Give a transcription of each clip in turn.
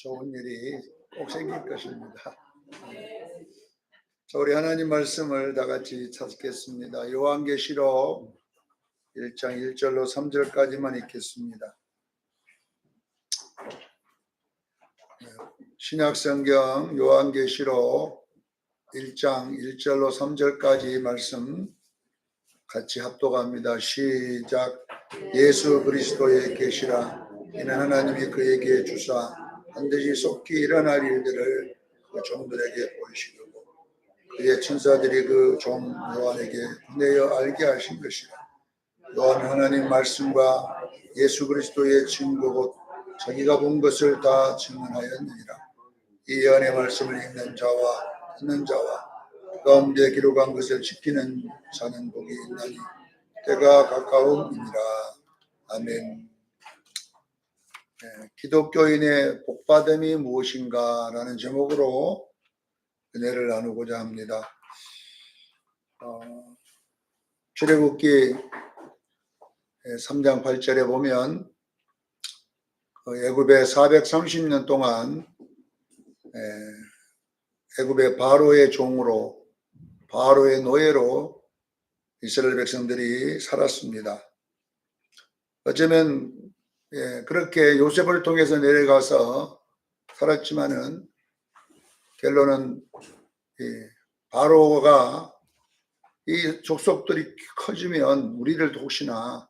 좋은 일이 꼭 생길 것입니다. 자, 우리 하나님 말씀을 다 같이 찾겠습니다. 요한계시록 1장 1절로 3절까지만 읽겠습니다. 신약성경 요한계시록 1장 1절로 3절까지 말씀 같이 합독합니다. 시작. 예수 그리스도의 계시라. 이는 하나님이 그에게 주사 반드시 속히 일어날 일들을 그 종들에게 보이시고 그의 천사들이 그 종 요한에게 내어 알게 하신 것이라. 요한은 하나님 말씀과 예수 그리스도의 증거 곧 자기가 본 것을 다 증언하였느니라. 이 예언의 말씀을 읽는 자와 듣는 자와 그 가운데 기록한 것을 지키는 자는 복이 있나니 때가 가까움이니라. 아멘. 기독교인의 복받음이 무엇인가 라는 제목으로 은혜를 나누고자 합니다. 출애굽기 3장 8절에 보면 애굽에 430년 동안 애굽의 바로의 종으로 바로의 노예로 이스라엘 백성들이 살았습니다. 어쩌면 그렇게 요셉을 통해서 내려가서 살았지만은 결론은 바로가 이 족속들이 커지면 우리를 혹시나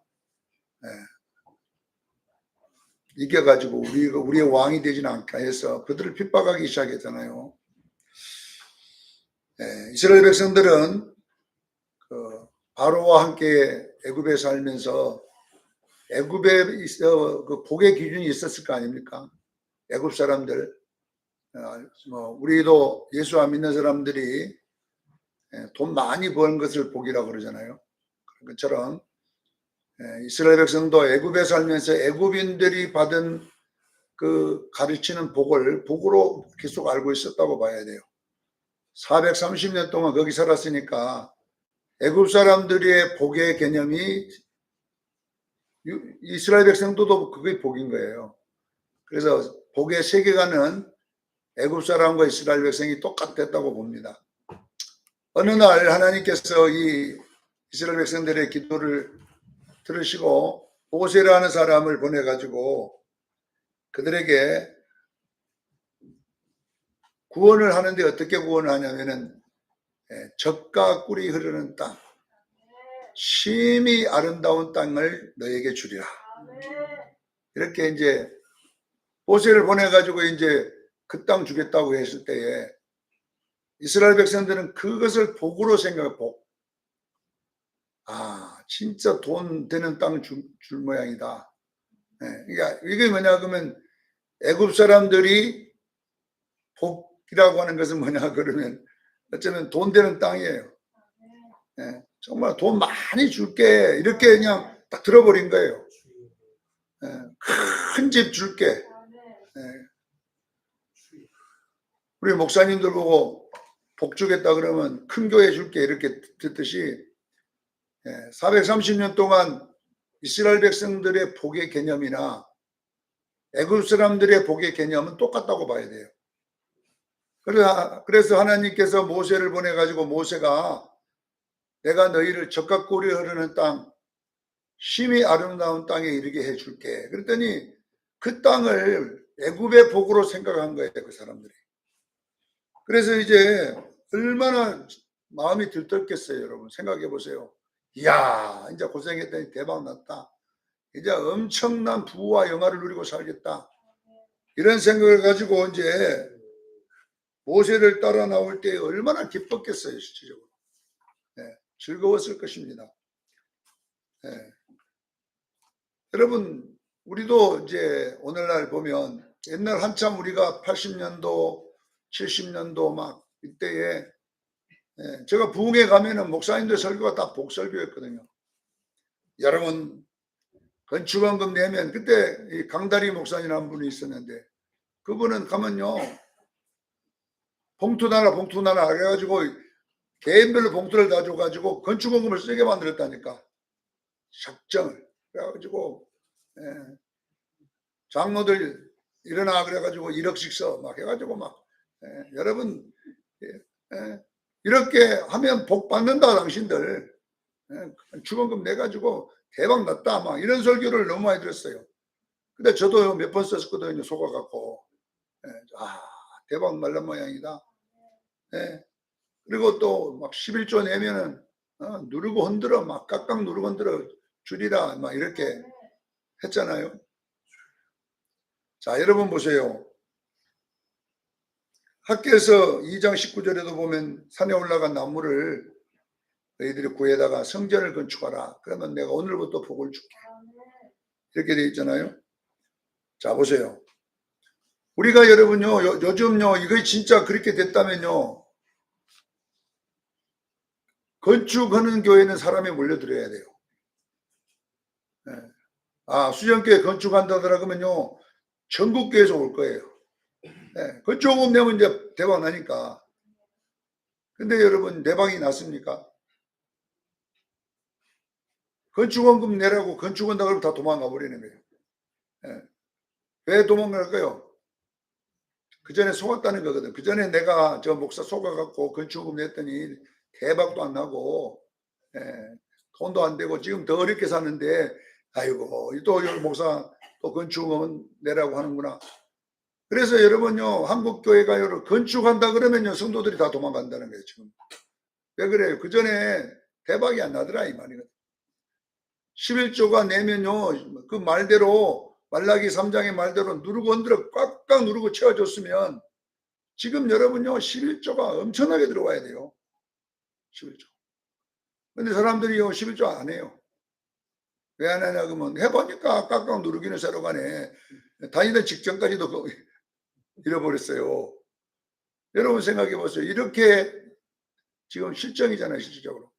이겨가지고 우리의 왕이 되지는 않게 해서 그들을 핍박하기 시작했잖아요. 이스라엘 백성들은 바로와 함께 애굽에 살면서 애굽에 그 복의 기준이 있었을 거 아닙니까? 애굽 사람들, 우리도 예수 안 믿는 사람들이 돈 많이 버는 것을 복이라고 그러잖아요. 그런 것처럼 이스라엘 백성도 애굽에 살면서 애굽인들이 받은 그 가르치는 복을 복으로 계속 알고 있었다고 봐야 돼요. 430년 동안 거기 살았으니까 애굽 사람들의 복의 개념이 이스라엘 백성도 그게 복인 거예요. 그래서 복의 세계관은 애굽 사람과 이스라엘 백성이 똑같았다고 봅니다. 어느 날 하나님께서 이 이스라엘 백성들의 기도를 들으시고 모세라는 사람을 보내가지고 그들에게 구원을 하는데 어떻게 구원을 하냐면은 젖과 꿀이 흐르는 땅, 심히 아름다운 땅을 너에게 주리라. 이렇게 이제 모세를 보내가지고 이제 그 땅 주겠다고 했을 때에 이스라엘 백성들은 그것을 복으로 생각해. 복. 진짜 돈 되는 땅 줄 모양이다. 그러니까 이게 뭐냐 그러면 애굽 사람들이 복이라고 하는 것은 뭐냐 그러면 어쩌면 돈 되는 땅이에요. 정말 돈 많이 줄게 이렇게 그냥 딱 들어버린 거예요. 큰 집 줄게. 우리 목사님들 보고 복 주겠다 그러면 큰 교회 줄게 이렇게 듣듯이 430년 동안 이스라엘 백성들의 복의 개념이나 애굽 사람들의 복의 개념은 똑같다고 봐야 돼요. 그래서 하나님께서 모세를 보내가지고 모세가 내가 너희를 젖과 꿀이 흐르는 땅, 심히 아름다운 땅에 이르게 해줄게. 그랬더니 그 땅을 애굽의 복으로 생각한 거예요, 그 사람들이. 그래서 이제 얼마나 마음이 들떴겠어요, 여러분. 생각해 보세요. 이야, 이제 고생했더니 대박 났다. 이제 엄청난 부와 영화를 누리고 살겠다. 이런 생각을 가지고 이제 모세를 따라 나올 때 얼마나 기뻤겠어요, 실질적으로. 즐거웠을 것입니다. 여러분, 우리도 이제 오늘날 보면 옛날 한참 우리가 80년도, 70년도 막 이때에 제가 부흥회 가면은 목사님들 설교가 다 복설교였거든요. 여러분, 건축원금 내면 그때 이 강다리 목사님이라는 분이 있었는데 그분은 가면요 봉투 나라 그래가지고 개인별로 봉투를 다 줘가지고 건축원금을 쓰게 만들었다니까. 작정을 그래가지고 장로들 일어나 그래가지고 1억씩 써 막 해가지고 막 여러분 이렇게 하면 복 받는다 당신들 축원금 내가지고 대박 났다 막 이런 설교를 너무 많이 들었어요. 근데 저도 몇 번 썼거든요. 속아갖고 대박 날란 모양이다. 그리고 또 막 11조 내면은 누르고 흔들어 막 깍깍 누르고 흔들어 줄이라 막 이렇게 했잖아요. 자, 여러분 보세요. 학교에서 2장 19절에도 보면 산에 올라간 나무를 너희들이 구해다가 성전을 건축하라. 그러면 내가 오늘부터 복을 줄게. 이렇게 되어 있잖아요. 자, 보세요. 우리가 여러분요, 요즘요, 이거 진짜 그렇게 됐다면요, 건축하는 교회는 사람이 몰려들어야 돼요. 수정교회 건축한다더라 그러면요, 전국교회에서 올 거예요. 건축금 내면 이제 대박 나니까. 근데 여러분, 대박이 났습니까? 건축원금 내라고 건축한다 그러면 다 도망가 버리는 거예요. 왜 도망갈까요? 그 전에 속았다는 거거든. 그 전에 내가 저 목사 속아갖고 건축금 냈더니 대박도 안 나고, 돈도 안 되고 지금 더 어렵게 사는데, 아이고, 또 목사 또 건축금 내라고 하는구나. 그래서 여러분요, 한국교회가 여러분 건축한다 그러면요, 성도들이 다 도망간다는 거예요, 지금. 왜 그래요? 그 전에 대박이 안 나더라, 이 말이거든. 11조가 내면요, 그 말대로, 말라기 3장의 말대로 누르고 흔들어 꽉꽉 누르고 채워줬으면 지금 여러분요, 11조가 엄청나게 들어와야 돼요. 11조. 근데 사람들이요, 11조 안 해요. 왜 안 하냐, 그러면 해보니까 꽉꽉 누르기는 새로 가네. 다니던 직전까지도 잃어버렸어요. 여러분 생각해 보세요. 이렇게 지금 실정이잖아요, 실질적으로.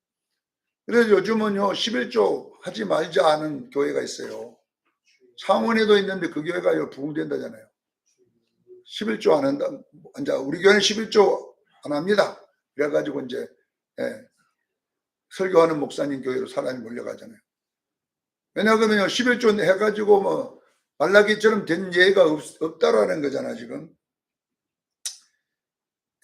그래서 요즘은요, 11조 하지 말자 하는 교회가 있어요. 창원에도 있는데 그 교회가 부흥된다잖아요. 11조 안 한다. 이제 우리 교회는 11조 안 합니다. 그래가지고 이제 설교하는 목사님 교회로 사람이 몰려가잖아요. 왜냐하면 11조 해가지고 뭐 말라기처럼 된 예가 없다라는 거잖아 지금.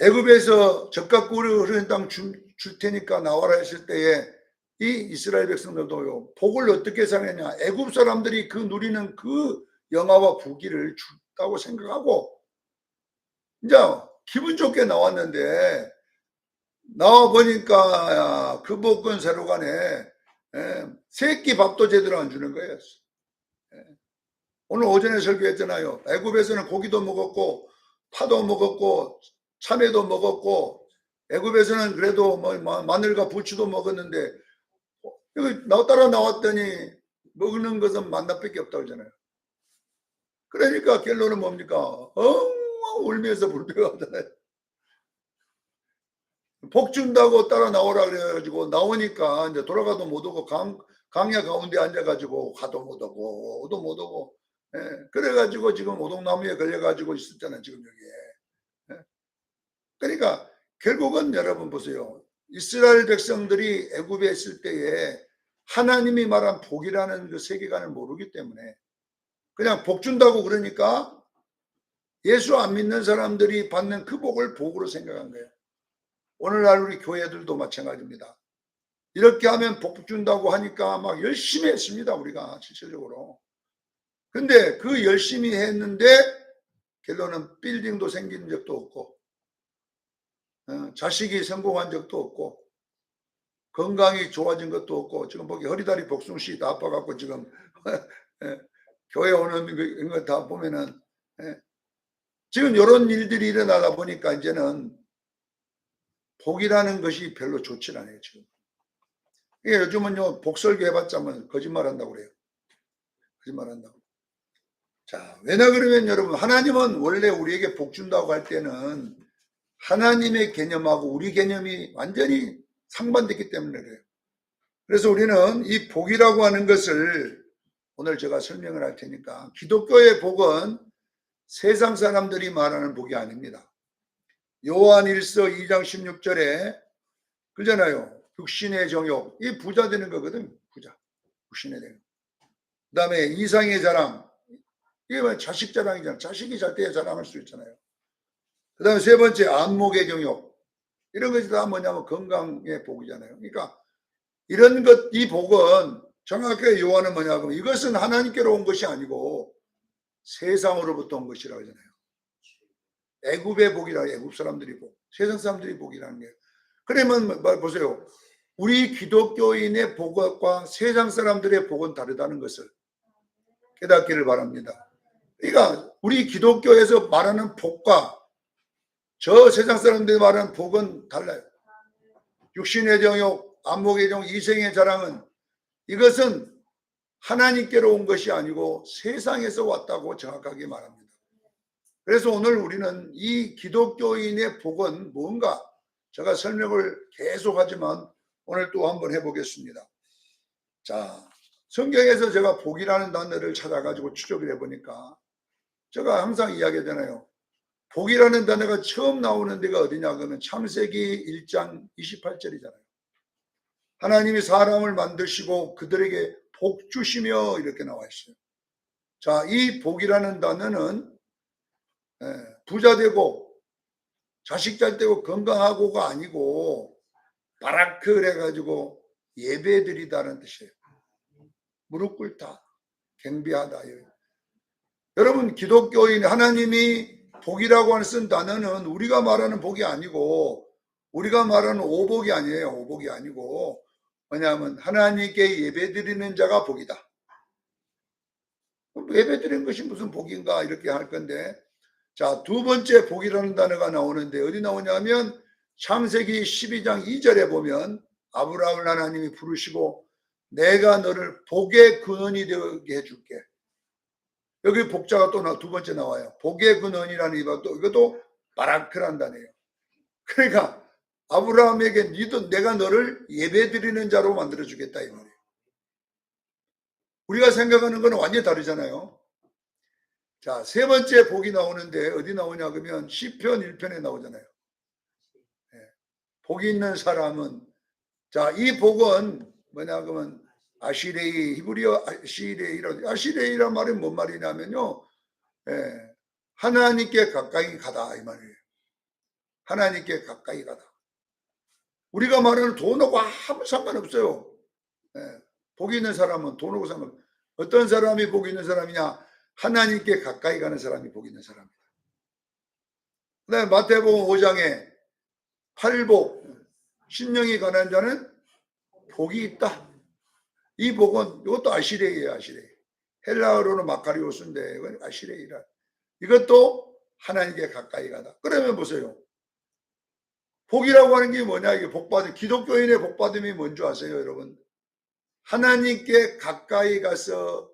애굽에서 젖과 꿀이 흐르는 땅 줄 테니까 나와라 했을 때에 이 이스라엘 백성들도요, 복을 어떻게 사느냐, 애굽 사람들이 그 누리는 그 영화와 부귀를 줬다고 생각하고 이제 기분 좋게 나왔는데 나와 보니까 그 복은 새로 가네. 새끼 밥도 제대로 안 주는 거예요. 오늘 오전에 설교했잖아요. 애굽에서는 고기도 먹었고 파도 먹었고 참외도 먹었고 애굽에서는 그래도 뭐 마늘과 부추도 먹었는데 여기 따라 나왔더니 먹는 것은 만나밖에 없다고 하잖아요. 그러니까 결론은 뭡니까? 울면서 불평하잖아요. 복 준다고 따라 나오라 그래가지고 나오니까 이제 돌아가도 못 오고 강야 가운데 앉아가지고 가도 못 오고 오도 못 오고 그래가지고 지금 오동나무에 걸려가지고 있었잖아요. 지금 여기에. 그러니까 결국은 여러분 보세요. 이스라엘 백성들이 애굽에 있을 때에 하나님이 말한 복이라는 그 세계관을 모르기 때문에 그냥 복 준다고 그러니까 예수 안 믿는 사람들이 받는 그 복을 복으로 생각한 거예요. 오늘날 우리 교회들도 마찬가지입니다. 이렇게 하면 복 준다고 하니까 막 열심히 했습니다. 우리가 실질적으로. 근데 그 열심히 했는데 결론은 빌딩도 생긴 적도 없고 자식이 성공한 적도 없고 건강이 좋아진 것도 없고 지금 보기 허리다리 복숭씨 다 아파갖고 지금 교회 오는 거 다 보면은 지금 이런 일들이 일어나다 보니까 이제는 복이라는 것이 별로 좋지 않아요. 지금. 요즘은요 복설교 해봤자 거짓말 한다고 그래요. 거짓말 한다고. 자, 왜냐 그러면 여러분 하나님은 원래 우리에게 복 준다고 할 때는 하나님의 개념하고 우리 개념이 완전히 상반됐기 때문에 그래요. 그래서 우리는 이 복이라고 하는 것을 오늘 제가 설명을 할 테니까 기독교의 복은 세상 사람들이 말하는 복이 아닙니다. 요한일서 2장 16절에 그잖아요. 육신의 정욕, 이 부자 되는 거거든. 부자, 육신의 정욕. 그 다음에 이상의 자랑, 이게 뭐 자식 자랑이잖아. 자식이 잘 돼야 자랑할 수 있잖아요. 그 다음에 세 번째, 안목의 경욕. 이런 것이 다 뭐냐면 건강의 복이잖아요. 그러니까 이런 것, 이 복은 정확하게 요한은 뭐냐면 이것은 하나님께로 온 것이 아니고 세상으로부터 온 것이라고 하잖아요. 애굽의 복이라, 애굽 사람들이 복, 세상 사람들이 복이라는 게. 그러면 보세요. 우리 기독교인의 복과 세상 사람들의 복은 다르다는 것을 깨닫기를 바랍니다. 그러니까 우리 기독교에서 말하는 복과 저 세상 사람들이 말하는 복은 달라요. 육신의 정욕, 안목의 정욕, 이생의 자랑은 이것은 하나님께로 온 것이 아니고 세상에서 왔다고 정확하게 말합니다. 그래서 오늘 우리는 이 기독교인의 복은 뭔가 제가 설명을 계속하지만 오늘 또 한번 해보겠습니다. 자, 성경에서 제가 복이라는 단어를 찾아가지고 추적을 해보니까 제가 항상 이야기하잖아요. 복이라는 단어가 처음 나오는 데가 어디냐 그러면 창세기 1장 28절이잖아요. 하나님이 사람을 만드시고 그들에게 복 주시며 이렇게 나와 있어요. 자, 이 복이라는 단어는 부자 되고 자식 잘 되고 건강하고가 아니고 바라크 해가지고 예배드리다는 뜻이에요. 무릎 꿇다, 경배하다. 여러분 기독교인 하나님이 복이라고 하는 쓴 단어는 우리가 말하는 복이 아니고 우리가 말하는 오복이 아니에요. 오복이 아니고 뭐냐면 하나님께 예배드리는 자가 복이다. 예배드리는 것이 무슨 복인가 이렇게 할 건데 자, 두 번째 복이라는 단어가 나오는데 어디 나오냐면 창세기 12장 2절에 보면 아브라함을 하나님이 부르시고 내가 너를 복의 근원이 되게 해줄게. 여기 복자가 또 두 번째 나와요. 복의 근원이라는 이것도 바라크란 단어예요. 그러니까 아브라함에게 니도 내가 너를 예배드리는 자로 만들어주겠다 이 말이에요. 우리가 생각하는 건 완전히 다르잖아요. 자, 세 번째 복이 나오는데 어디 나오냐 그러면 시편 1편에 나오잖아요. 복이 있는 사람은 자, 이 복은 뭐냐 그러면 아시레이 히브리어 아시레이란 말이 뭔 말이냐면요. 하나님께 가까이 가다 이 말이에요. 하나님께 가까이 가다. 우리가 말하는 돈하고 아무 상관없어요. 복이 있는 사람은 돈하고 상관없어요. 어떤 사람이 복이 있는 사람이냐? 하나님께 가까이 가는 사람이 복이 있는 사람이다. 그다음에 마태복음 5장에 팔복, 신령이 가난한 자는 복이 있다. 이 복은 이것도 아시레이예요. 아시레이. 헬라어로는 마카리오스인데 이건 아시레이라. 이것도 하나님께 가까이 가다. 그러면 보세요. 복이라고 하는 게 뭐냐? 이게 복받음. 기독교인의 복받음이 뭔지 아세요, 여러분? 하나님께 가까이 가서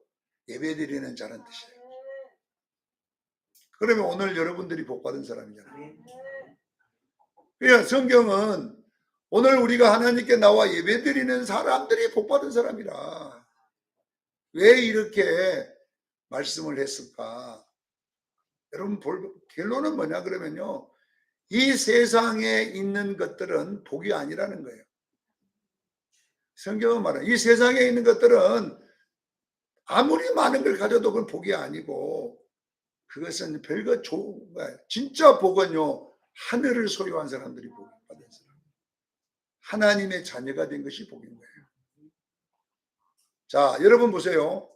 예배드리는 자는 뜻이에요. 그러면 오늘 여러분들이 복받은 사람이잖아요. 그러니까 성경은 오늘 우리가 하나님께 나와 예배드리는 사람들이 복받은 사람이라. 왜 이렇게 말씀을 했을까? 여러분 결론은 뭐냐 그러면요. 이 세상에 있는 것들은 복이 아니라는 거예요. 성경은 말하는 이 세상에 있는 것들은 아무리 많은 걸 가져도 그건 복이 아니고 그것은 별거 좋은 거예요. 진짜 복은요. 하늘을 소유한 사람들이 복 받은 사람. 하나님의 자녀가 된 것이 복인 거예요. 자, 여러분 보세요.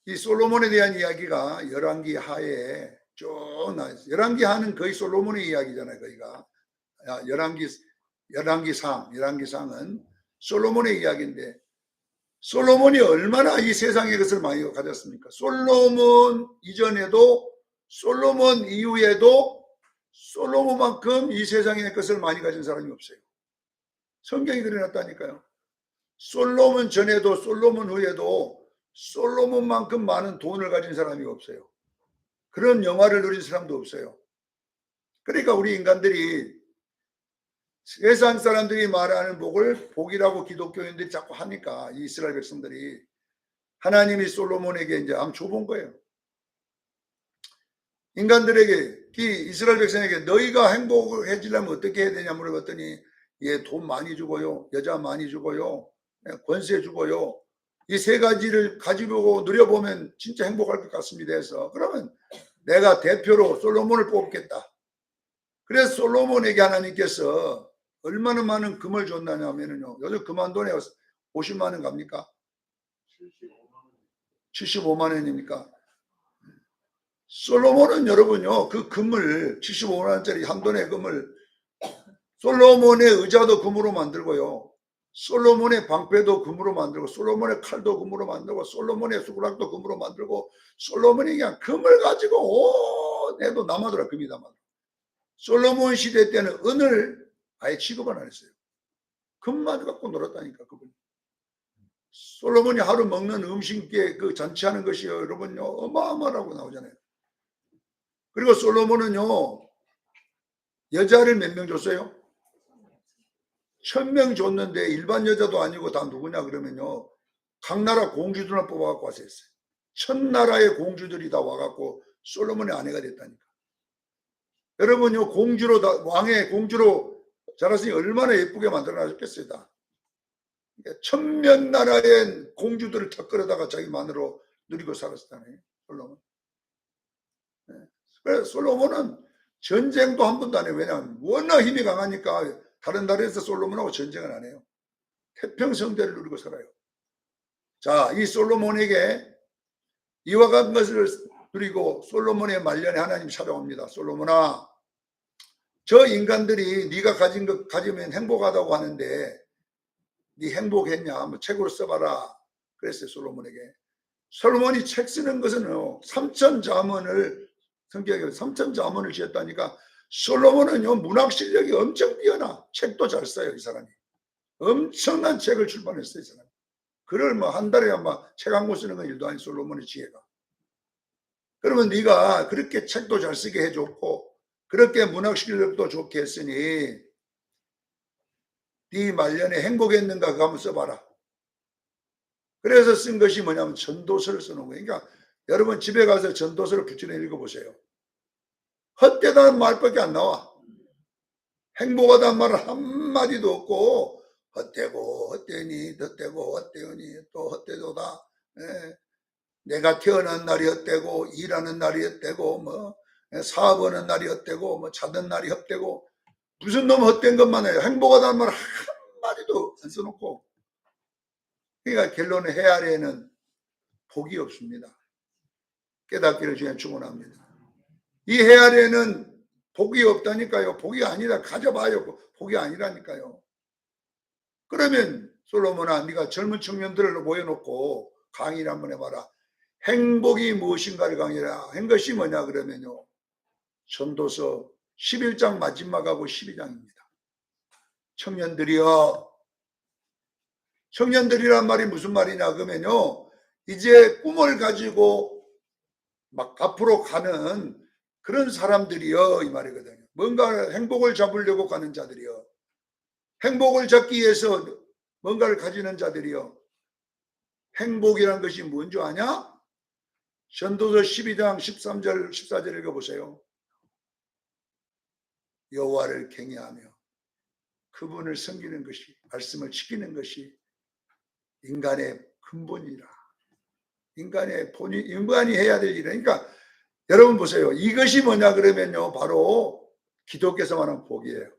이 솔로몬에 대한 이야기가 열왕기 하에 쭉 나와있어요. 열왕기 하는 거의 솔로몬의 이야기잖아요. 거기가 열왕기상은 솔로몬의 이야기인데 솔로몬이 얼마나 이 세상의 것을 많이 가졌습니까? 솔로몬 이전에도 솔로몬 이후에도 솔로몬만큼 이 세상의 것을 많이 가진 사람이 없어요. 성경이 그려놨다니까요. 솔로몬 전에도 솔로몬 후에도 솔로몬만큼 많은 돈을 가진 사람이 없어요. 그런 영화를 누린 사람도 없어요. 그러니까 우리 인간들이 세상 사람들이 말하는 복을 복이라고 기독교인들이 자꾸 하니까 이 이스라엘 백성들이 하나님이 솔로몬에게 이제 한번 줘본 거예요. 인간들에게 이스라엘 백성에게 너희가 행복해지려면 어떻게 해야 되냐 물어봤더니 돈 많이 주고요. 여자 많이 주고요. 권세 주고요. 이 세 가지를 가지고 누려보면 진짜 행복할 것 같습니다 해서 그러면 내가 대표로 솔로몬을 뽑겠다. 그래서 솔로몬에게 하나님께서 얼마나 많은 금을 줬냐면요. 요즘 금 한 돈에 50만 원 갑니까? 75만 원입니까? 솔로몬은 여러분요, 그 금을 75만 원짜리 한 돈의 금을 솔로몬의 의자도 금으로 만들고요. 솔로몬의 방패도 금으로 만들고 솔로몬의 칼도 금으로 만들고 솔로몬의 숟가락도 금으로 만들고 솔로몬이 그냥 금을 가지고 온 해도 남아더라. 금이 남아더라. 솔로몬 시대 때는 은을 아예 취급을 안 했어요. 금만 갖고 놀았다니까. 그분. 솔로몬이 하루 먹는 음식에 그 잔치하는 것이요 여러분요 어마어마하다고 나오잖아요. 그리고 솔로몬은요 여자를 몇 명 줬어요? 1000명 줬는데 일반 여자도 아니고 다 누구냐 그러면요 각 나라 공주들만 뽑아갖고 와서 했어요. 1000나라의 공주들이 다 와갖고 솔로몬의 아내가 됐다니까. 여러분요 공주로 왕의 공주로 자랐으니 얼마나 예쁘게 만들어놨겠어요. 다 1000몇 나라의 공주들을 턱 끌어다가 자기 마음으로 누리고 살았다네 솔로몬. 그래서 솔로몬은 전쟁도 한 번도 안 해요. 왜냐하면 워낙 힘이 강하니까 다른 나라에서 솔로몬하고 전쟁을 안 해요. 태평성대를 누리고 살아요. 자, 이 솔로몬에게 이와 같은 것을 누리고 솔로몬의 말년에 하나님이 찾아옵니다. 솔로몬아, 저 인간들이 네가 가진 것 가지면 행복하다고 하는데 네 행복했냐? 한번 책으로 써봐라. 그랬어요. 솔로몬에게. 솔로몬이 책 쓰는 것은 3,000자문을 성격에 3,000자문을 지었다니까 솔로몬은요 문학 실력이 엄청 뛰어나. 책도 잘 써요. 이 사람이. 엄청난 책을 출판했어요. 이 사람이. 글을 뭐 한 달에 아마 책 한 권 쓰는 건 일도 아닌 솔로몬의 지혜가. 그러면 네가 그렇게 책도 잘 쓰게 해줬고 그렇게 문학 실력도 좋게 했으니 네 말년에 행복했는가 그거 한번 써봐라. 그래서 쓴 것이 뭐냐면 전도서를 써놓은 거예요. 그러니까 여러분 집에 가서 전도서를 붙여내 읽어보세요. 헛되다는 말밖에 안 나와. 행복하다는 말은 한마디도 없고 헛되고 헛되니 덧되고 헛되니 또 헛되도다. 예. 내가 태어난 날이 헛되고 일하는 날이 헛되고 뭐 사업하는 날이 헛되고 뭐 자던 날이 헛되고 무슨 놈 헛된 것만 해요. 행복하다는 말 한마디도 안 써놓고 그러니까 결론은 해 아래에는 복이 없습니다. 깨닫기를 주님 축원합니다. 이 해 아래에는 복이 없다니까요. 복이 아니라 가져봐요. 복이 아니라니까요. 그러면 솔로몬아 네가 젊은 청년들을 모여놓고 강의를 한번 해봐라. 행복이 무엇인가를 강의해라. 한 것이 뭐냐 그러면요. 전도서 11장 마지막하고 12장입니다. 청년들이여. 청년들이란 말이 무슨 말이냐 그러면요. 이제 꿈을 가지고 막 앞으로 가는 그런 사람들이여 이 말이거든요. 뭔가 행복을 잡으려고 가는 자들이여. 행복을 잡기 위해서 뭔가를 가지는 자들이여. 행복이란 것이 뭔지 아냐? 전도서 12장 13절 14절 읽어보세요. 여호와를 경외하며 그분을 섬기는 것이 말씀을 지키는 것이 인간의 근본이라. 인간의 본이 인간이 해야 될 일이니까 여러분 보세요. 이것이 뭐냐 그러면요. 바로 기독교에서 말하는 복이에요.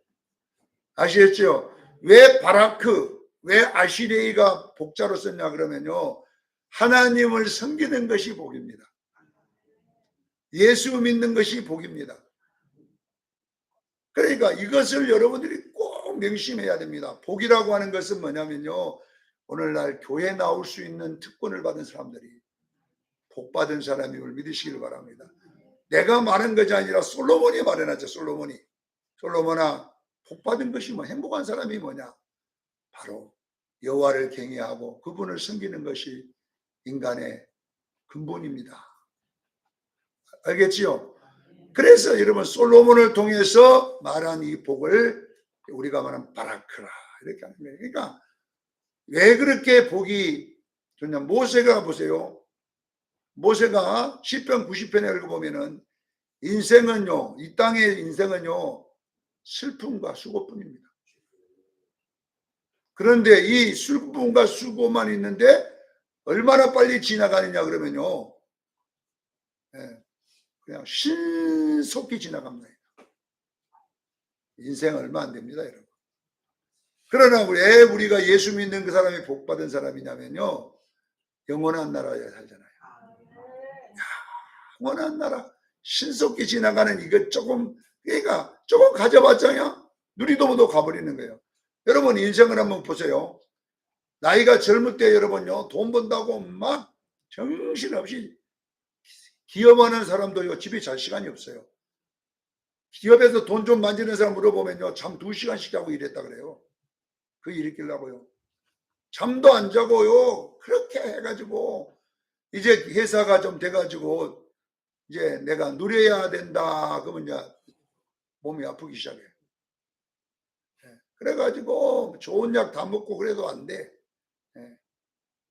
아시겠죠? 왜 바라크, 왜 아시레이가 복자로 썼냐 그러면요. 하나님을 섬기는 것이 복입니다. 예수 믿는 것이 복입니다. 그러니까 이것을 여러분들이 꼭 명심해야 됩니다. 복이라고 하는 것은 뭐냐면요. 오늘날 교회에 나올 수 있는 특권을 받은 사람들이 복받은 사람임을 믿으시길 바랍니다. 내가 말한 것이 아니라 솔로몬이 말해놨죠. 솔로몬아 복받은 것이 뭐 행복한 사람이 뭐냐. 바로 여호와를 경외하고 그분을 섬기는 것이 인간의 근본입니다. 알겠지요? 그래서 여러분 솔로몬을 통해서 말한 이 복을 우리가 말하는 바라크라 이렇게 하는 거예요. 그러니까 왜 그렇게 복이 좋냐. 모세가 보세요. 모세가 시편 90편에 읽어보면은 인생은요, 이 땅의 인생은요, 슬픔과 수고뿐입니다. 그런데 이 슬픔과 수고만 있는데 얼마나 빨리 지나가느냐 그러면요, 예, 그냥 신속히 지나갑니다. 인생 얼마 안 됩니다, 여러분. 그러나 왜 우리가 예수 믿는 그 사람이 복받은 사람이냐면요, 영원한 나라에 살잖아요. 영원한 나라, 신속히 지나가는 이거 조금, 그러니까 조금 가져봤자냐 누리도 못하고 가버리는 거예요. 여러분 인생을 한번 보세요. 나이가 젊을 때 여러분요, 돈 번다고 막 정신없이 기업하는 사람도요, 집에 잘 시간이 없어요. 기업에서 돈 좀 만지는 사람 물어보면요, 잠 2시간씩 자고 일했다 그래요. 그 일 있길라고요. 잠도 안 자고요, 그렇게 해가지고 이제 회사가 좀 돼가지고 이제 내가 누려야 된다 그러면 이제 몸이 아프기 시작해요. 그래가지고 좋은 약 다 먹고 그래도 안 돼.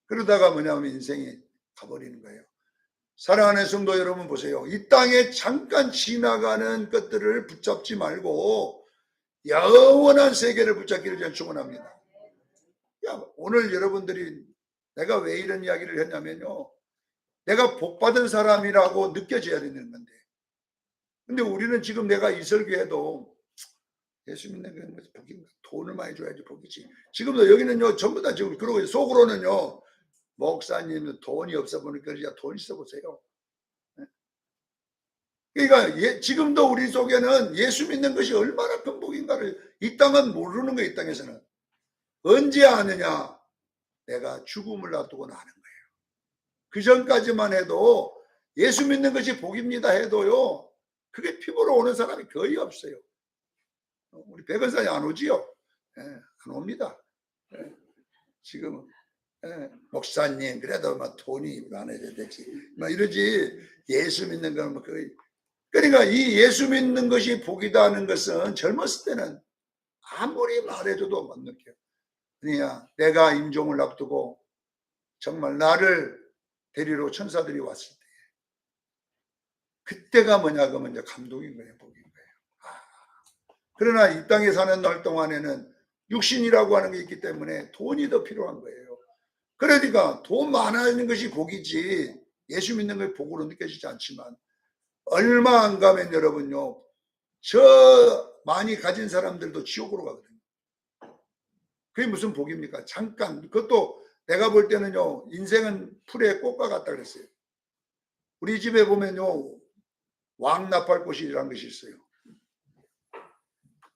그러다가 뭐냐면 인생이 가버리는 거예요. 사랑하는 성도 여러분 보세요. 이 땅에 잠깐 지나가는 것들을 붙잡지 말고 영원한 세계를 붙잡기를 저는 축원합니다. 오늘 여러분들이 내가 왜 이런 이야기를 했냐면요, 내가 복받은 사람이라고 느껴져야 되는 건데, 근데 우리는 지금 내가 이 설교해도 예수 믿는 게 복인가? 돈을 많이 줘야지 복이지. 지금도 여기는요, 전부 다 지금 그러고 속으로는요, 목사님은 돈이 없어 보니까 이제 돈 있어 보세요. 그러니까 지금도 우리 속에는 예수 믿는 것이 얼마나 큰 복인가를 이 땅은 모르는 거예요. 이 땅에서는. 언제 아느냐? 내가 죽음을 놔두고는 아는 거예요. 그 전까지만 해도 예수 믿는 것이 복입니다 해도요, 그게 피부로 오는 사람이 거의 없어요. 우리 백은사님 안 오지요? 안 옵니다. 지금 목사님 그래도 막 돈이 많아야 되지 막 이러지, 예수 믿는 건 뭐 거의. 그러니까 이 예수 믿는 것이 복이다는 것은 젊었을 때는 아무리 말해줘도 못 느껴요. 그러니까 내가 임종을 앞두고 정말 나를 데리러 천사들이 왔을 때, 그때가 뭐냐 그러면 이제 감동인 거예요, 복인 거예요. 그러나 이 땅에 사는 날 동안에는 육신이라고 하는 게 있기 때문에 돈이 더 필요한 거예요. 그러니까 돈 많아지는 것이 복이지 예수 믿는 것이 복으로 느껴지지 않지만, 얼마 안 가면 여러분요, 저 많이 가진 사람들도 지옥으로 가거든요. 그게 무슨 복입니까? 잠깐. 그것도 내가 볼 때는요, 인생은 풀의 꽃과 같다 그랬어요. 우리 집에 보면요, 왕나팔꽃이라는 것이 있어요.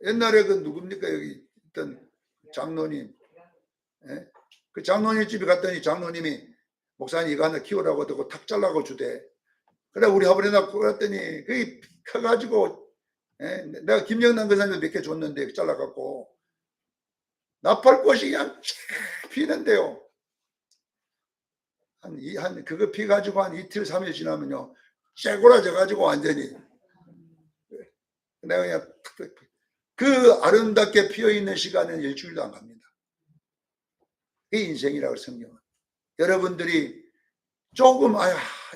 옛날에 그 누굽니까? 여기 있던 장로님. 그 장로님 집에 갔더니 장로님이 목사님 이거 하나 키우라고 하고 탁 잘라고 주대. 그래 우리 아버지나 그랬더니 그게 커가지고, 내가 김영남 교사님 몇 개 줬는데 잘라갖고 나팔꽃이 그냥 피는데요. 그거 피가지고 한 이틀 3일 지나면요, 째고라져가지고 완전히 내가 그냥 그 아름답게 피어있는 시간은 일주일도 안 갑니다. 그게 인생이라고 성경은. 여러분들이 조금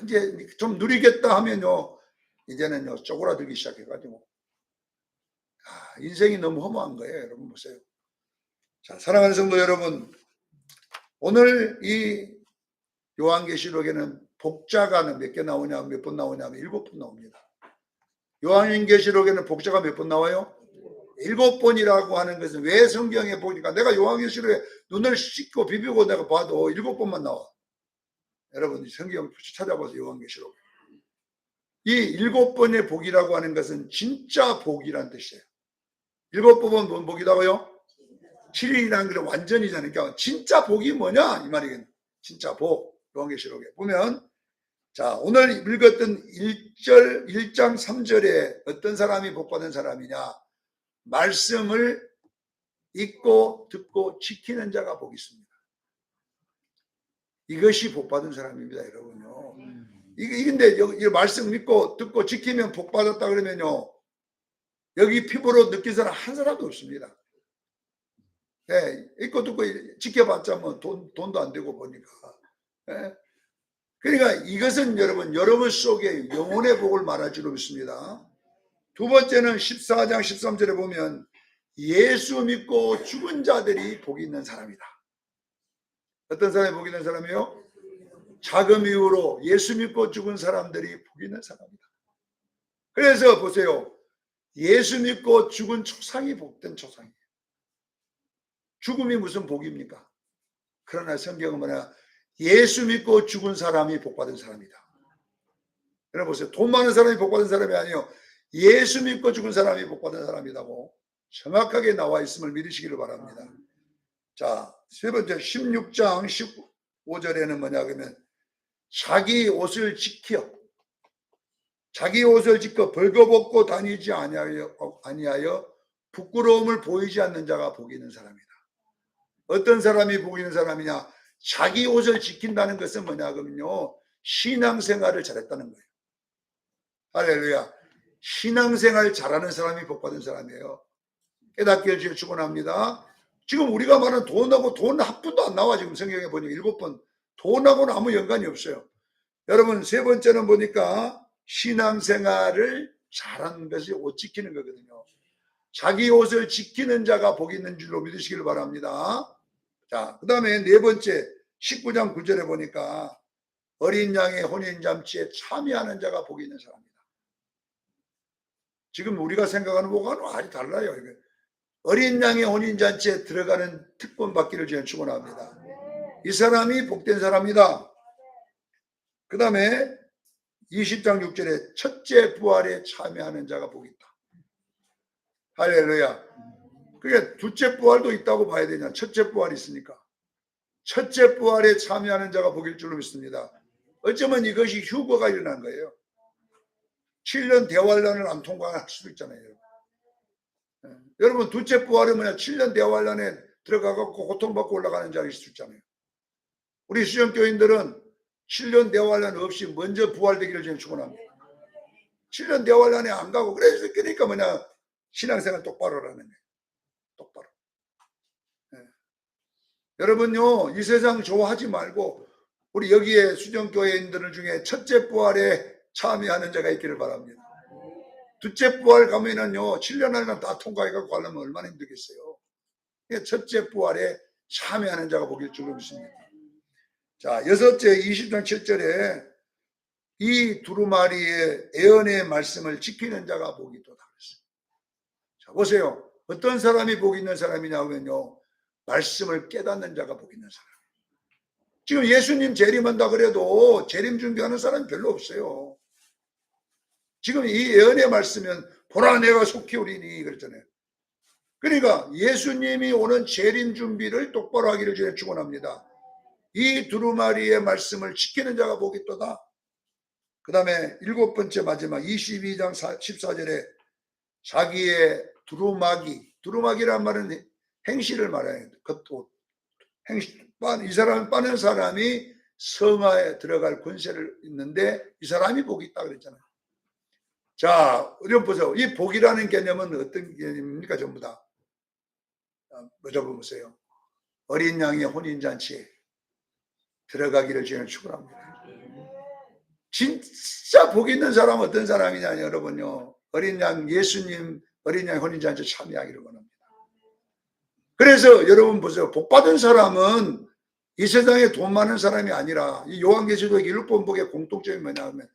이제 좀 누리겠다 하면요, 이제는요 쪼그라들기 시작해가지고 인생이 너무 허무한 거예요. 여러분 보세요. 자, 사랑하는 성도 여러분, 오늘 이 요한계시록에는 복자가 몇 개 나오냐, 몇 번 나오냐면 7번 나옵니다. 요한계시록에는 복자가 몇 번 나와요? 7번이라고 하는 것은 왜 성경에 보니까 내가 요한계시록에 눈을 씻고 비비고 내가 봐도 7번만 나와. 여러분 성경 찾아보세요. 요한계시록. 이 7번의 복이라고 하는 것은 진짜 복이란 뜻이에요. 7번은 뭔 복이라고요? 7일이라는 게 완전이잖아요. 그러니까 진짜 복이 뭐냐 이 말이겠네. 진짜 복. 요한계시록에 보면, 자 오늘 읽었던 1장 3절에 어떤 사람이 복받은 사람이냐, 말씀을 읽고 듣고 지키는 자가 복이 있습니다. 이것이 복받은 사람입니다, 여러분요. 이건데 여기 말씀 믿고 듣고 지키면 복받았다 그러면요, 여기 피부로 느낀 사람 한 사람도 없습니다. 읽고 듣고 지켜봤자 뭐 돈도 안 되고 보니까. 그러니까 이것은 여러분 속에 영혼의 복을 말할 줄 믿습니다. 두 번째는 14장 13절에 보면 예수 믿고 죽은 자들이 복이 있는 사람이다. 어떤 사람이 복이 있는 사람이요? 자금 이후로 예수 믿고 죽은 사람들이 복 있는 사람이다. 그래서 보세요. 예수 믿고 죽은 초상이 복된 초상이에요. 죽음이 무슨 복입니까? 그러나 성경은 뭐냐? 예수 믿고 죽은 사람이 복받은 사람이다. 여러분 보세요. 돈 많은 사람이 복받은 사람이 아니에요. 예수 믿고 죽은 사람이 복받은 사람이라고 정확하게 나와 있음을 믿으시기를 바랍니다. 자, 세 번째 16장 15절에는 뭐냐 그러면 자기 옷을 지켜 벌거벗고 다니지 아니하여 부끄러움을 보이지 않는 자가 복이 있는 사람이다. 어떤 사람이 복이 있는 사람이냐? 자기 옷을 지킨다는 것은 뭐냐 그러면요, 신앙생활을 잘했다는 거예요. 할렐루야. 신앙생활 잘하는 사람이 복받은 사람이에요. 깨닫게 해주시기 축원합니다. 지금 우리가 말하는 돈하고 돈 한 푼도 안 나와. 지금 성경에 보니까 7번 돈하고는 아무 연관이 없어요. 여러분 세 번째는 보니까 신앙생활을 잘하는 것이 옷 지키는 거거든요. 자기 옷을 지키는 자가 복이 있는 줄로 믿으시길 바랍니다. 자, 그 다음에 네 번째 19장 9절에 보니까 어린 양의 혼인잔치에 참여하는 자가 복이 있는 사람이다. 지금 우리가 생각하는 복과는 아주 달라요. 어린 양의 혼인잔치에 들어가는 특권 받기를 저는 축원합니다. 이 사람이 복된 사람이다. 그 다음에 20장 6절에 첫째 부활에 참여하는 자가 복이 있다. 할렐루야. 그게 둘째 부활도 있다고 봐야 되냐? 첫째 부활이 있으니까. 첫째 부활에 참여하는 자가 복일 줄로 믿습니다. 어쩌면 이것이 휴거가 일어난 거예요. 7년 대환란을 안 통과할 수도 있잖아요. 여러분 둘째 부활은 뭐냐? 7년 대환란에 들어가고 고통받고 올라가는 자가 있을 수 있잖아요. 우리 수정교인들은 7년 대환란 없이 먼저 부활되기를 저는 축원합니다. 7년 대환란에 안 가고 그러니까 뭐냐? 신앙생활 똑바로 하라는 거예요. 똑바로. 네. 여러분요, 이 세상 좋아하지 말고 우리 여기에 수정교회인들 중에 첫째 부활에 참여하는 자가 있기를 바랍니다. 둘째 부활 가면은요, 7년 안에 다 통과해갖고 가려면 얼마나 힘들겠어요. 첫째 부활에 참여하는 자가 복일 줄로 믿습니다. 자, 여섯째 20장 7절에 이 두루마리의 예언의 말씀을 지키는 자가 복이 있도다. 자, 보세요. 어떤 사람이 복이 있는 사람이냐 하면요, 말씀을 깨닫는 자가 복이 있는 사람. 지금 예수님 재림한다 그래도 재림 준비하는 사람이 별로 없어요. 지금 이 예언의 말씀은 보라 내가 속히 오리니 그랬잖아요. 그러니까 예수님이 오는 재림 준비를 똑바로 하기를 저는 축원합니다. 이 두루마리의 말씀을 지키는 자가 복이 있도다. 그 다음에 일곱 번째 마지막 22장 14절에 자기의 두루마기란 말은 행실을 말해요. 겉옷. 이 사람은 빠는 사람이 성하에 들어갈 권세를 있는데 이 사람이 복이 있다 그랬잖아요. 자, 여러분 보세요. 이 복이라는 개념은 어떤 개념입니까? 전부 다. 먼저 보세요. 어린 양의 혼인잔치에 들어가기를 저는 축원합니다. 진짜 복 있는 사람은 어떤 사람이냐 여러분요. 어린 양 예수님 어린 양의 혼인잔치에 참여하기를 원합니다. 그래서 여러분 보세요. 복 받은 사람은 이 세상에 돈 많은 사람이 아니라 이 요한계시록 7번복의 공통점이 뭐냐 하면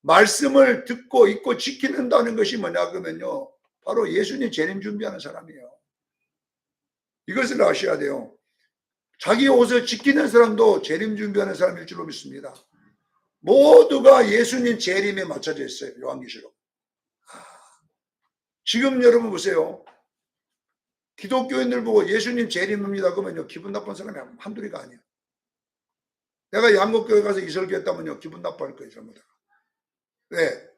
말씀을 듣고 읽고 지키는다는 것이 뭐냐 그러면요. 바로 예수님 재림 준비하는 사람이에요. 이것을 아셔야 돼요. 자기 옷을 지키는 사람도 재림 준비하는 사람일 줄로 믿습니다. 모두가 예수님 재림에 맞춰져 있어요. 요한계시록. 지금 여러분 보세요. 기독교인들 보고 예수님 재림입니다 그러면요. 기분 나쁜 사람이 한둘이가 아니에요. 내가 양곡교회 가서 이설교했다면요. 기분 나빠할 거예요. 전부 다. 왜?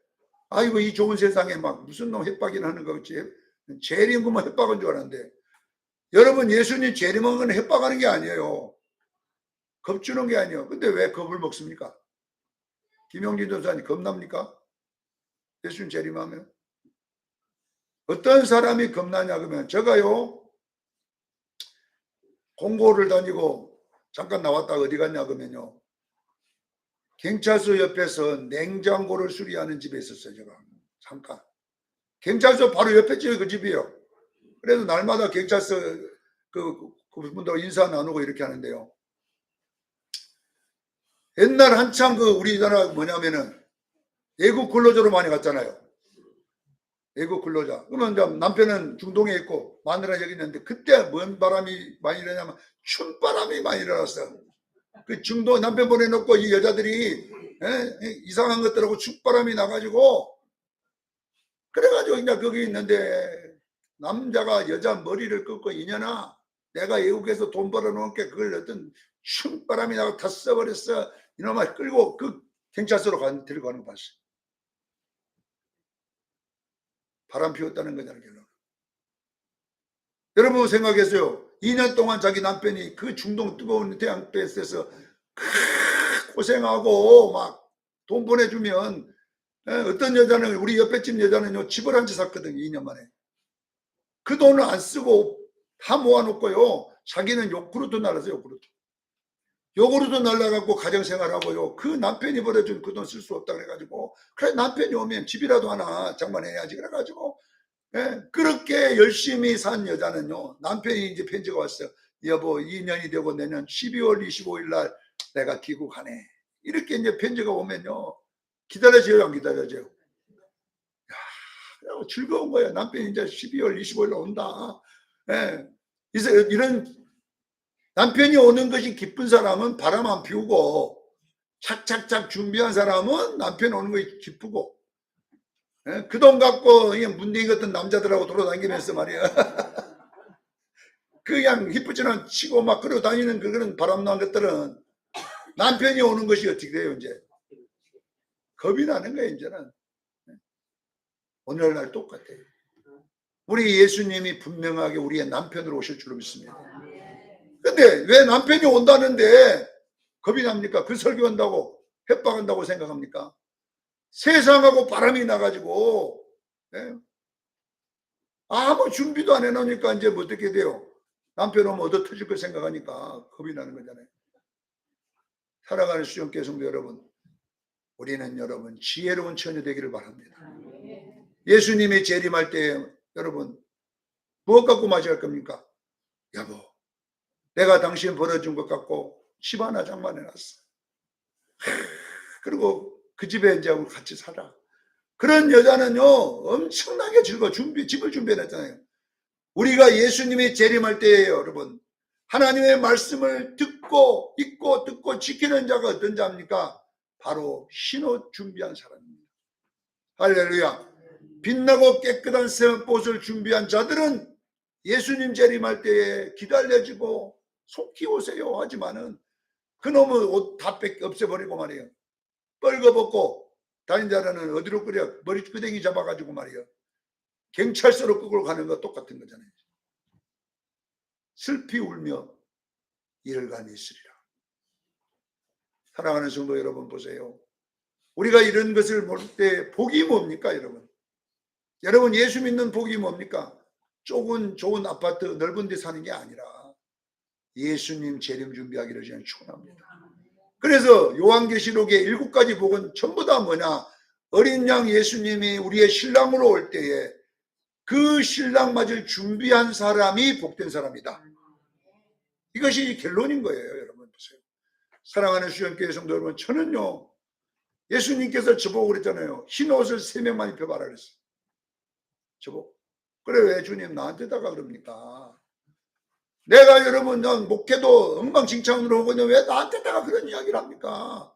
아이고 이 좋은 세상에 막 무슨 놈 협박이나 하는 거지. 재림 그만 협박한 줄 알았는데 여러분 예수님 재림한 건 협박하는 게 아니에요. 겁주는 게 아니에요. 근데 왜 겁을 먹습니까? 김용진 전사님 겁납니까? 예수님 재림하면? 어떤 사람이 겁나냐 그러면 제가요 공고를 다니고 잠깐 나왔다 어디 갔냐 그러면요 경찰서 옆에서 냉장고를 수리하는 집에 있었어요. 제가 잠깐 경찰서 바로 옆에 집이 그 집이에요. 그래서 날마다 경찰서 그분들 인사 나누고 이렇게 하는데요. 옛날 한참 그 우리나라 뭐냐면은 외국 근로자로 많이 갔잖아요. 외국 근로자. 그러면 이제 남편은 중동에 있고 마누라 여기 있는데 그때 뭔 바람이 많이 일어나냐면 춘바람이 많이 일어났어요. 그 중동 남편 보내놓고 이 여자들이 이상한 것들하고 춘바람이 나가지고 그래가지고 이제 거기 있는데 남자가 여자 머리를 꺾고 이년아 내가 외국에서 돈 벌어놓을게 그걸 어떤 춘바람이 나고 다 써버렸어. 이놈아 끌고 그 경찰서로 데리고 가는 거 봤어요. 바람 피웠다는 거잖아요. 결론. 여러분 생각했어요. 2년 동안 자기 남편이 그 중동 뜨거운 태양볕에서 고생하고 막 돈 보내주면 어떤 여자는 우리 옆에 집 여자는요 집을 한 채 샀거든요. 2년 만에. 그 돈을 안 쓰고 다 모아놓고요. 자기는 요구르트 날라서 요구르트 날라갖고 가정생활하고요. 그 남편이 벌어준 그 돈 쓸 수 없다 그래가지고 그래 남편이 오면 집이라도 하나 장만해야지 그래가지고 그렇게 열심히 산 여자는요. 남편이 이제 편지가 왔어요. 여보 2년이 되고 내년 12월 25일 날 내가 귀국하네. 이렇게 이제 편지가 오면요. 기다려져요 안 기다려져요? 야, 즐거운 거예요. 남편이 이제 12월 25일 날 온다. 이런 남편이 오는 것이 기쁜 사람은 바람 안 피우고 착착착 준비한 사람은 남편 오는 것이 기쁘고 그 돈 갖고 문둥이 같은 남자들하고 돌아다니면서 말이야. 그냥 히프지는 치고 막 그러고 다니는 그런 바람난 것들은 남편이 오는 것이 어떻게 돼요 이제? 겁이 나는 거예요 이제는. 오늘날 똑같아요. 우리 예수님이 분명하게 우리의 남편으로 오실 줄로 믿습니다. 근데 왜 남편이 온다는데 겁이 납니까? 그 설교한다고 협박한다고 생각합니까? 세상하고 바람이 나가지고 아무 준비도 안 해놓으니까 이제 뭐 어떻게 돼요? 남편 오면 얻어 터질 걸 생각하니까 겁이 나는 거잖아요. 살아가는 수용교회 성도 여러분, 우리는 여러분 지혜로운 처녀 되기를 바랍니다. 예수님이 재림할 때 여러분 무엇 갖고 맞이할 겁니까? 여보 내가 당신 벌어준 것 갖고 집 하나 장만해놨어. 그리고 그 집에 이제 같이 살아. 그런 여자는요 엄청나게 즐거워 집을 준비해놨잖아요. 우리가 예수님이 재림할 때예요 여러분. 하나님의 말씀을 듣고 읽고 듣고 지키는 자가 어떤 자입니까? 바로 흰옷 준비한 사람입니다. 할렐루야. 빛나고 깨끗한 새 옷을 준비한 자들은 예수님 재림할 때에 기다려지고 속히 오세요 하지만은 그놈의 옷 다 없애버리고 말이에요. 뻘거벗고 다닌 자라는 어디로 끓여 머리 끄댕이 잡아가지고 말이에요. 경찰서로 끌고 가는 거 똑같은 거잖아요. 슬피 울며 이를감이 있으리라. 사랑하는 성도 여러분 보세요. 우리가 이런 것을 볼 때 복이 뭡니까 여러분? 여러분 예수 믿는 복이 뭡니까? 좁은 좋은 아파트 넓은 데 사는 게 아니라 예수님 재림 준비하기를 저는 축원합니다. 그래서 요한계시록의 7가지 복은 전부 다 뭐냐? 어린 양 예수님이 우리의 신랑으로 올 때에 그 신랑 맞을 준비한 사람이 복된 사람이다. 이것이 결론인 거예요. 여러분 보세요. 사랑하는 수영교회 성도 여러분, 저는요 예수님께서 저보고 그랬잖아요. 흰 옷을 3명만 입혀봐라 그랬어요. 저보고 그래 왜 주님 나한테다가 그럽니까? 내가 여러분 목회도 엉망진창으로 오거든요. 왜 나한테다가 그런 이야기를 합니까?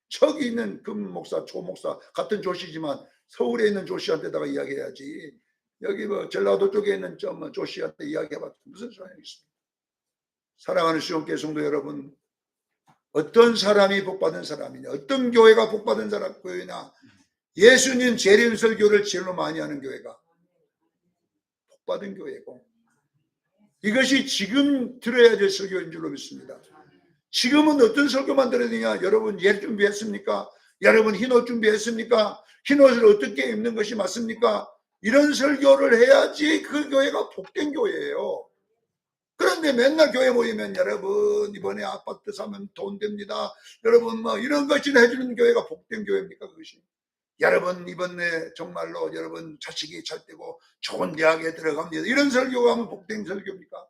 저기 있는 금 목사, 조 목사 같은 조씨지만 서울에 있는 조씨한테다가 이야기해야지. 여기 뭐 전라도 쪽에 있는 좀 조씨한테 이야기해봤자 무슨 소용이 있습니까? 사랑하는 수용교회 성도 여러분, 어떤 사람이 복받은 사람이냐, 어떤 교회가 복받은 사람 교회냐, 예수님 재림 설교를 제일로 많이 하는 교회가 복받은 교회고, 이것이 지금 들어야 될 설교인 줄로 믿습니다. 지금은 어떤 설교만 들어야 되냐? 여러분 예를 준비했습니까? 여러분 흰옷 준비했습니까? 흰옷을 어떻게 입는 것이 맞습니까? 이런 설교를 해야지 그 교회가 복된 교회예요. 그런데 맨날 교회 모이면 여러분 이번에 아파트 사면 돈 됩니다. 여러분 뭐 이런 것이나 해주는 교회가 복된 교회입니까? 그것이? 여러분 이번에 정말로 여러분 자식이 잘 되고 좋은 대학에 들어갑니다. 이런 설교가 하면 복된 설교입니까?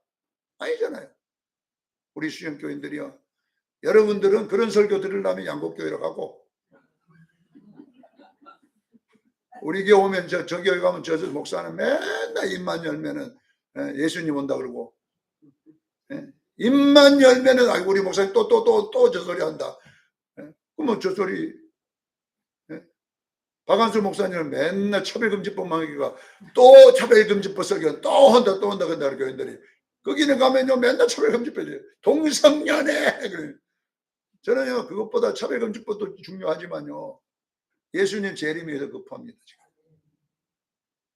아니잖아요. 우리 수영교인들이요. 여러분들은 그런 설교 들으려면 양곡교회로 가고, 우리 교회 오면 저 교회 가면 저 목사는 맨날 입만 열면은 예수님 온다 그러고, 입만 열면은 아이고 우리 목사님 또 저 소리 한다. 그러면 저 소리, 박한수 목사님은 맨날 차별금지법 망하기가 또 차별금지법 설교 또 한다 그런다 교인들이. 거기는 가면요 맨날 차별금지법이에요. 동성연애. 그래. 저는요 그것보다 차별금지법도 중요하지만요 예수님 재림이 더 급합니다. 지금.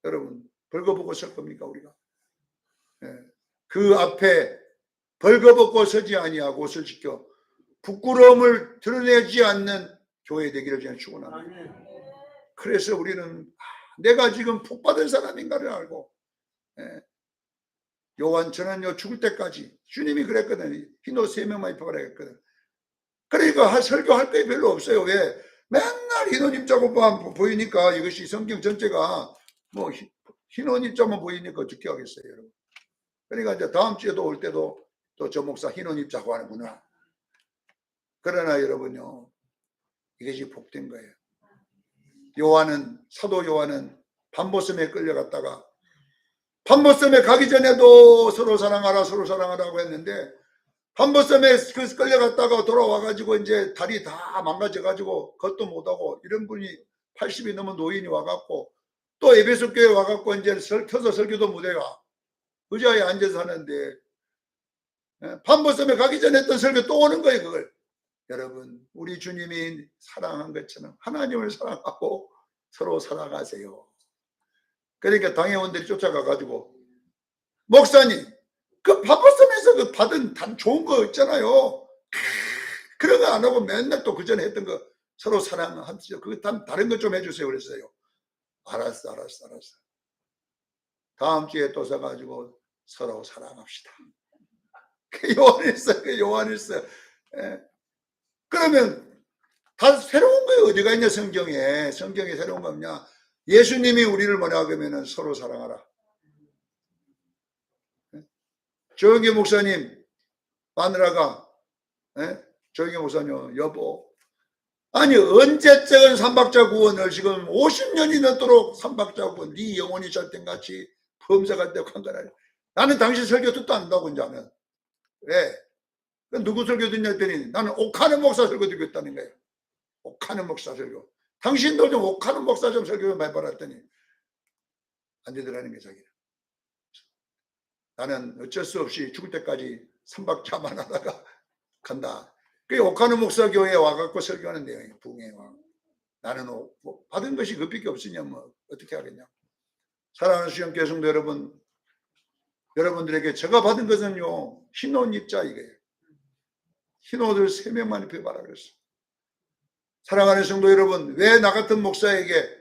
여러분 벌거벗고 설 겁니까 우리가? 그 앞에 벌거벗고 서지 아니하고 옷을 지켜 부끄러움을 드러내지 않는 교회 되기를 저는 축원합니다. 그래서 우리는 내가 지금 복받은 사람인가를 알고, 요한 저는요 죽을 때까지 주님이 그랬거든. 흰 옷 3명만 입어라 했거든. 그러니까 설교할 게 별로 없어요. 왜? 맨날 흰 옷 입자고 보이니까 이것이 성경 전체가 뭐 흰 옷 입자만 보이니까 어떻게 하겠어요, 여러분? 그러니까 이제 다음 주에도 올 때도 또 저 목사 흰 옷 입자고 하는구나. 그러나 여러분요, 이것이 복된 거예요. 사도 요한은 반보섬에 끌려갔다가 반보섬에 가기 전에도 서로 사랑하라고 했는데 반보섬에 끌려갔다가 돌아와가지고 이제 다리 다 망가져가지고 걷도 못하고 이런 분이 80이 넘은 노인이 와갖고 또 에베소 교회 와갖고 이제 터서 설교도 못해요. 의자에 앉아서 하는데 반보섬에 가기 전에 했던 설교 또 오는 거예요. 그걸. 여러분 우리 주님이 사랑한 것처럼 하나님을 사랑하고 서로 살아가세요. 그러니까 당회원들이 쫓아가가지고 목사님 그 반보섬에서 그 받은 좋은 거 있잖아요. 그런 거 안 하고 맨날 또 그 전에 했던 거 서로 사랑하시죠. 그거 다른 것 좀 해주세요 그랬어요. 알았어. 다음 주에 또 서가지고 서로 사랑합시다. 그 요한일서. 그러면 다 새로운 거예요. 어디가 있냐 성경에 새로운 거 없냐. 예수님이 우리를 뭐냐 그러면 서로 사랑하라. 조영기 목사님 마누라가 조영기 목사님 여보 아니 언제적은 삼박자 구원을 지금 50년이 넘도록 삼박자 구원 네 영혼이 절대같이 범사갈 때 관건하려. 나는 당신 설교 듣도 안 한다고 이제 하면 왜? 누구 설교 듣냐 했더니 나는 옥하는 목사 설교 듣고 있다는 거예요. 옥하는 목사 설교. 당신도 좀 옥하는 목사 좀 설교 좀 해봐라 했더니 안 되더라는 게 자기는. 나는 어쩔 수 없이 죽을 때까지 삼박자만 하다가 간다. 그 옥하는 목사 교회에 와갖고 설교하는 내용이에요. 부흥회 와. 나는 뭐 받은 것이 그밖에 없으냐 뭐 어떻게 하겠냐. 사랑하는 수영교회 성도 여러분, 여러분들에게 제가 받은 것은요 흰옷 입자 이거예요. 흰옷을 3명만 입혀봐라 그랬어. 사랑하는 성도 여러분, 왜 나 같은 목사에게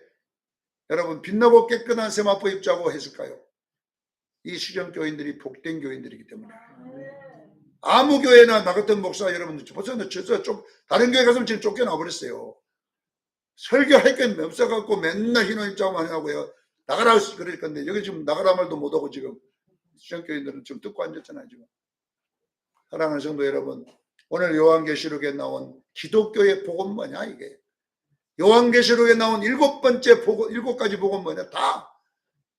여러분 빛나고 깨끗한 세마포 입자고 했을까요? 이 수정교인들이 복된 교인들이기 때문에. 아무 교회나 나 같은 목사 여러분들 벌써 다른 교회 가서 지금 쫓겨나 버렸어요. 설교할 게 없어갖고 맨날 흰옷 입자고만 하고요. 나가라 그럴 건데 여기 지금 나가라 말도 못하고 지금 수정교인들은 좀 듣고 앉았잖아요 지금. 사랑하는 성도 여러분, 오늘 요한계시록에 나온 기독교의 복음 뭐냐 이게. 요한계시록에 나온 7가지 복음 뭐냐. 다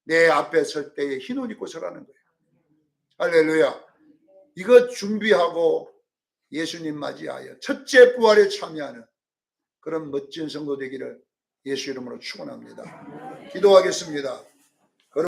내 앞에 설 때에 흰옷 입고 서라는 거예요. 할렐루야. 이거 준비하고 예수님 맞이하여 첫째 부활에 참여하는 그런 멋진 성도 되기를 예수 이름으로 축원합니다. 기도하겠습니다.